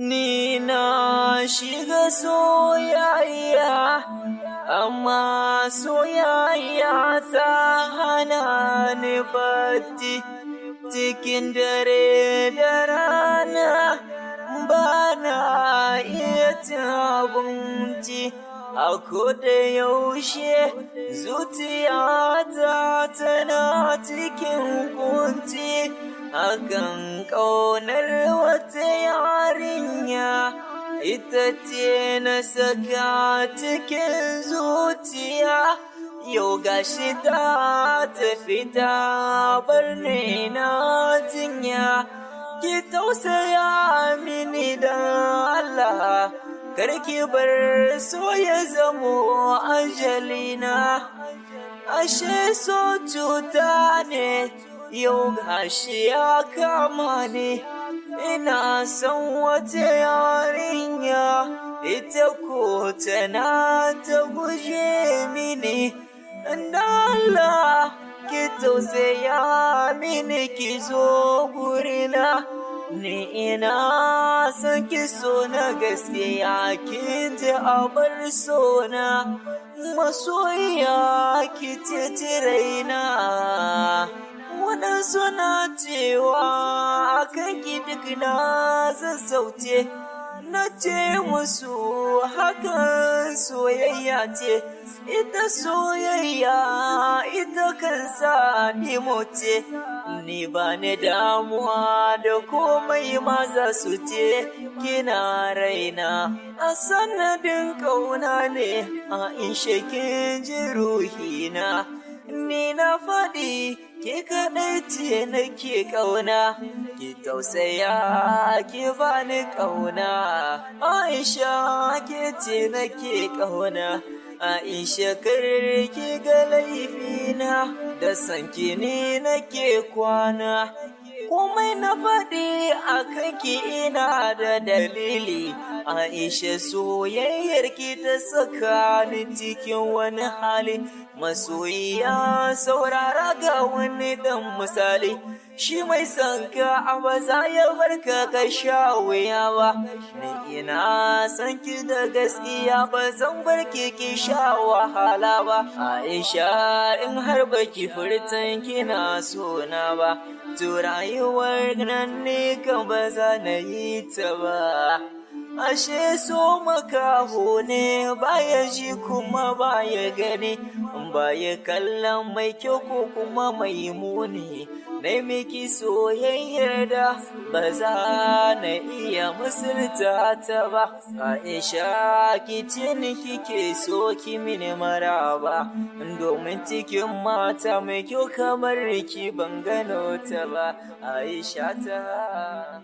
Ni na shiga soyayya, amma soyayya ta hana ni bacci. Cikin dare da rana ba na iya cin abinci. A koda yaushe zuciyata tana cikin kunci. Akan ƙaunar wata yarinya, ita ce na saka cikin zuciya. Yau gashi ta tafi ta bar ni na jinya. Ki tausaya mini dan Allah, kar ki bar so ya zamo ajalina. Ashe so cuta ne, yau gashi ya kama ni. Ina son wata yarinya, ita ko tana ta guje mini. Dan Allah ki tausaya mini ki zo gurina. Ni ina son ki so na gaskiya, kin ji abar sona. Masoyiya ki ceci raina. Waɗansu na cewa akan ki duk na zazzauce, na ce musu hakan soyayya ce. Ita soyayya ita kan sa ɗimoce. Ni ba ni damuwa da komai maza su ce kina raina. A sanadin ƙauna ne Aisha kin ji ruhina. Ni na faɗi ke kaɗai ce nake ƙauna, ki tausaya ki bani ƙauna. Aisha ke ce nake ƙauna. Aisha kar ki ga laifina, da sanki ni nake kwana. Komai na faɗi a kanki ina da dalili. Aisha soyayyar ki ta saka ni cikin wani hali. Masoyiya saurara ga wani dan misali. Shi mai son ka ba za ya barka ka sha wuya ba. Ni ina son ki da gaskiya, ba zan bar ki sha wahala ba. Aisha in har baki furtan kina sona ba, to rayuwar nan ne kan ba za na yi ta ba. Ashe so makaho ne, baya ji kuma baya gani, baya kallon mai kyau ko kuma mai muni. Na miki soyayyar da ba za na iya misalta ta ba. Aisha ki ce ni kike so ki mini maraba, domin cikin mata mai kyau kamar ki ban gano ta ba. Aisha ta